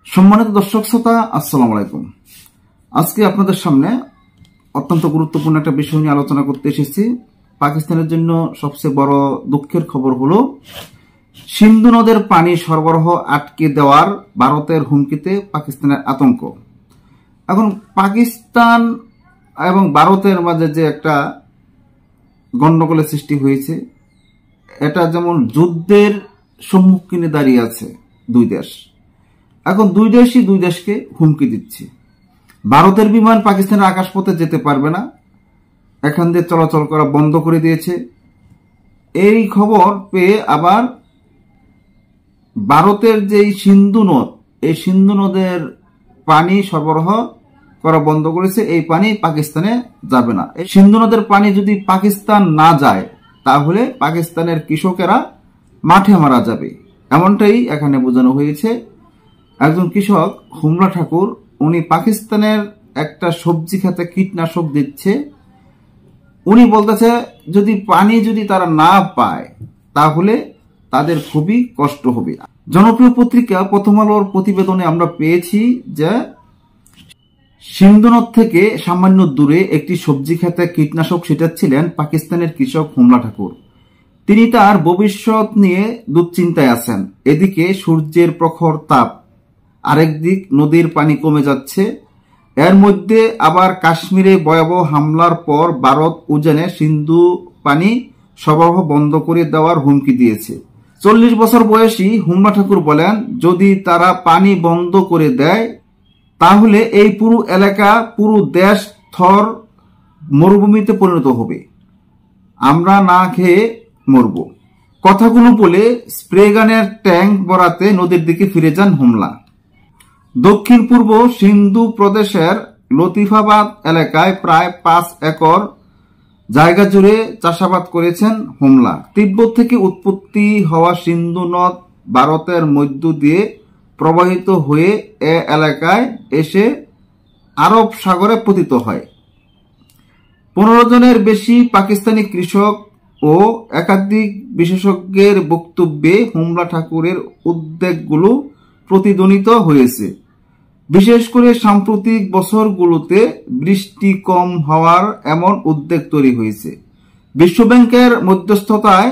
সম্মানিত দর্শক শ্রোতা, আসসালামু আলাইকুম। আজকে আপনাদের সামনে অত্যন্ত গুরুত্বপূর্ণ একটা বিষয় নিয়ে আলোচনা করতে এসেছি। পাকিস্তানের জন্য সবচেয়ে বড় দুঃখের খবর হলো সিন্ধু নদের পানি সরবরাহ আটকে দেওয়ার ভারতের হুমকিতে পাকিস্তানের আতঙ্ক। এখন পাকিস্তান এবং ভারতের মাঝে যে একটা গন্ডগোলের সৃষ্টি হয়েছে, এটা যেমন যুদ্ধের সম্মুখীনে দাঁড়িয়ে আছে দুই দেশ। এখন দুই দেশই দুই দেশকে হুমকি দিচ্ছে। ভারতের বিমান পাকিস্তানের আকাশপথে যেতে পারবে না, এখান দিয়ে চলাচল করা বন্ধ করে দিয়েছে। এই খবর পেয়ে আবার ভারতের যে সিন্ধু নদ, এই সিন্ধু নদের পানি সরবরাহ করা বন্ধ করেছে। এই পানি পাকিস্তানে যাবে না। এই সিন্ধু নদের পানি যদি পাকিস্তান না যায়, তাহলে পাকিস্তানের কৃষকেরা মাঠে মারা যাবে, এমনটাই এখানে বোঝানো হয়েছে। একজন কৃষক হুমলা ঠাকুর, উনি পাকিস্তানের একটা সবজি খেতে কীটনাশক দিচ্ছে। উনি বলতেছে যদি পানি তারা না পায়, তাহলে তাদের খুবই কষ্ট হবে। জনপ্রিয় পত্রিকা প্রথম আলোর প্রতিবেদনে আমরা পেয়েছি যে সিন্ধু নদ থেকে সামান্য দূরে একটি সবজি খেতে কীটনাশক ছিটাচ্ছিলেন পাকিস্তানের কৃষক হুমলা ঠাকুর। তিনি তার ভবিষ্যৎ নিয়ে দুশ্চিন্তায় আছেন। এদিকে সূর্যের প্রখর তাপ, আরেকদিক নদীর পানি কমে যাচ্ছে। এর মধ্যে আবার কাশ্মীরে ভয়াবহ হামলার পর ভারত উজানে সিন্ধু পানি সরবরাহ বন্ধ করে দেওয়ার হুমকি দিয়েছে। 40 বছর বয়সী হুমলা ঠাকুর বলেন, যদি তারা পানি বন্ধ করে দেয়, তাহলে এই পুরো এলাকা, পুরো দেশ থর মরুভূমিতে পরিণত হবে। আমরা না খেয়ে মরব। কথাগুলো বলে স্প্রে গানের ট্যাঙ্ক ভরাতে নদীর দিকে ফিরে যান হুমলা। দক্ষিণ পূর্ব সিন্ধু প্রদেশের লতিফাবাদ এলাকায় প্রায় 5 একর জায়গা জুড়ে চাষাবাদ করেছেন হুমলা। তিব্বত থেকে উৎপত্তি হওয়া সিন্ধু নদ ভারতের মধ্য দিয়ে প্রবাহিত হয়ে এ এলাকায় এসে আরব সাগরে পতিত হয়। 15 জনের বেশি পাকিস্তানি কৃষক ও একাধিক বিশেষজ্ঞের বক্তব্যে হুমলা ঠাকুরের উদ্বেগগুলো প্রতিধ্বনিত হয়েছে। বিশেষ করে সাম্প্রতিক বছরগুলোতে বৃষ্টি কম হওয়ার এমন উদ্বেগ তৈরি হয়েছে। বিশ্বব্যাংকের মধ্যস্থতায়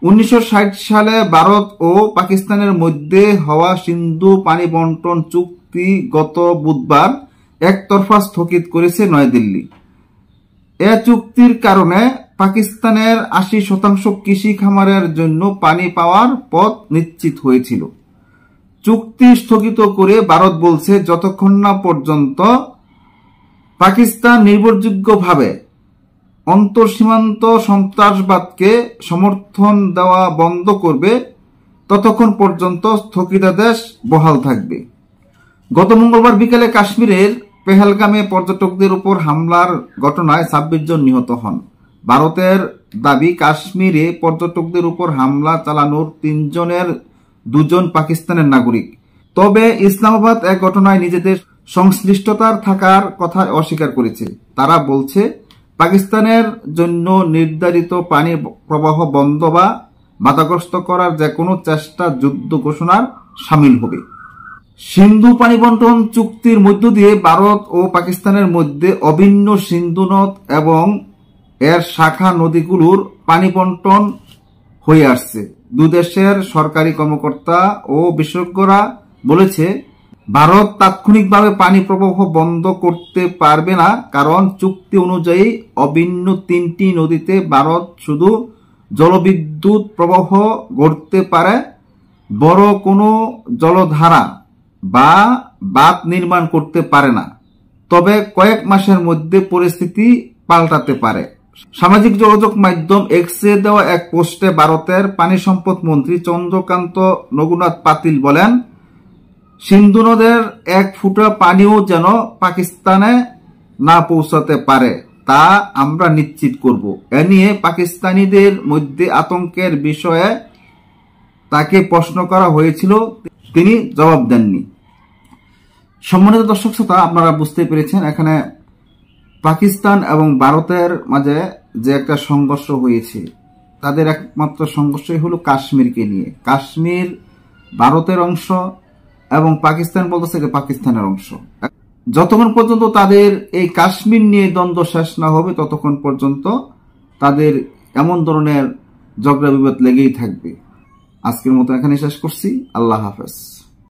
1960 সালে ভারত ও পাকিস্তানের মধ্যে হওয়া সিন্ধু পানি বন্টন চুক্তি গত বুধবার একতরফা স্থগিত করেছে নয়াদিল্লি। এ চুক্তির কারণে পাকিস্তানের 80% কৃষি খামারের জন্য পানি পাওয়ার পথ নিশ্চিত হয়েছিল। চুক্তি স্থগিত করে ভারত বলছে, যতক্ষণ না পর্যন্ত পাকিস্তান নির্ভরযোগ্যভাবে অন্তঃসীমান্ত সন্ত্রাসবাদকে সমর্থন দেওয়া বন্ধ করবে, ততক্ষণ পর্যন্ত স্থগিতাদেশ বহাল থাকবে। গত মঙ্গলবার বিকেলে কাশ্মীরের পেহেলগামে পর্যটকদের উপর হামলার ঘটনায় 26 জন নিহত হন। ভারতের দাবি, কাশ্মীরে পর্যটকদের উপর হামলা চালানোর 3 জনের 2 জন পাকিস্তানের নাগরিক। তবে ইসলামাবাদ এক ঘটনায় নিজেদের সংশ্লিষ্টতার থাকার কথা অস্বীকার করেছে। তারা বলছে, পাকিস্তানের জন্য নির্ধারিত পানি প্রবাহ বন্ধ বা বাধাগ্রস্ত করার যে কোনো চেষ্টা যুদ্ধ ঘোষণার সামিল হবে। সিন্ধু পানি বন্টন চুক্তির মধ্য দিয়ে ভারত ও পাকিস্তানের মধ্যে অভিন্ন সিন্ধু নদ এবং এর শাখা নদীগুলোর পানি বন্টন হয়ে আসছে। দুদেশের সরকারি কর্মকর্তা ও বিশেষজ্ঞরা বলেছে, ভারত তাৎক্ষণিকভাবে পানি প্রবাহ বন্ধ করতে পারবে না, কারণ চুক্তি অনুযায়ী অভিন্ন 3টি নদীতে ভারত শুধু জলবিদ্যুৎ প্রবাহ গড়তে পারে, বড় কোনো জলধারা বা বাঁধ নির্মাণ করতে পারে না। তবে কয়েক মাসের মধ্যে পরিস্থিতি পাল্টাতে পারে। সামাজিক যোগাযোগ মাধ্যম এক্সে দেওয়া এক পোস্টে ভারতের পানি সম্পদ মন্ত্রী চন্দ্রকান্ত রঘুনাথ পাতিল বলেন, সিন্ধু নদের 1 ফোঁটা পানিও যেন পাকিস্তানে না পৌঁছাতে পারে, তা আমরা নিশ্চিত করব। এ নিয়ে পাকিস্তানিদের মধ্যে আতঙ্কের বিষয়ে তাকে প্রশ্ন করা হয়েছিল, তিনি জবাব দেননি। সম্মানিত দর্শক শ্রোতা, আপনারা বুঝতে পেরেছেন এখানে পাকিস্তান এবং ভারতের মাঝে যে একটা সংঘর্ষ হয়েছে, তাদের একমাত্র সংঘর্ষই হলো কাশ্মীরকে নিয়ে। কাশ্মীর ভারতের অংশ এবং পাকিস্তান বলতেছে এটা পাকিস্তানের অংশ। যতক্ষণ পর্যন্ত তাদের এই কাশ্মীর নিয়ে দ্বন্দ্ব শেষ না হবে ততক্ষণ পর্যন্ত তাদের এমন ধরনের ঝগড়া বিবাদ লেগেই থাকবে। আজকের মতো এখানে শেষ করছি। আল্লাহ হাফেজ।